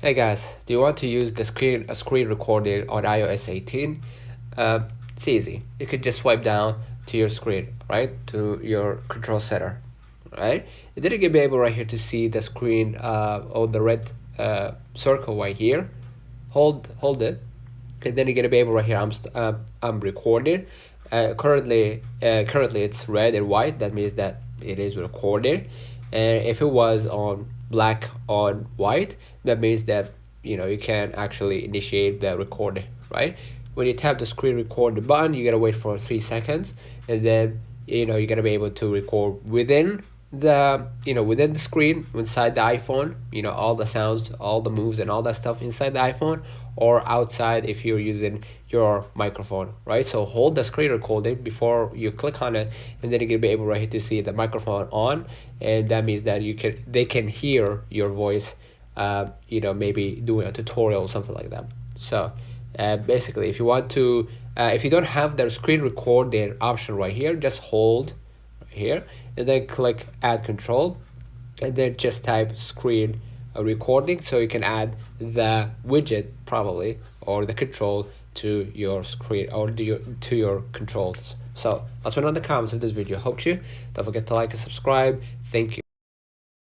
Hey guys, do you want to use the screen recorder on iOS 18? It's easy. You can just swipe down to your screen, right? To your control center, right? And then you're gonna be able right here to see the screen on the red circle right here. Hold it, and then you're gonna be able right here. I'm recording. Currently it's red and white. That means that it is recorded. And if it was on black on white, that means that you can actually initiate the recording, right? When you tap the screen record button, you gotta wait for 3 seconds, and then you're gonna be able to record within the screen inside the iPhone, all the sounds, all the moves, and all that stuff inside the iPhone, or outside if you're using your microphone, right? So hold the screen recording before you click on it, and then you're gonna be able right here to see the microphone on, and that means that they can hear your voice, maybe doing a tutorial or something like that. So basically, if you don't have the screen recorder option right here, just hold here and then click add control, and then just type screen recording, so you can add the widget probably, or the control to your screen, or to your controls. So let's put on the comments if this video helped you. Don't forget to like and subscribe. Thank you.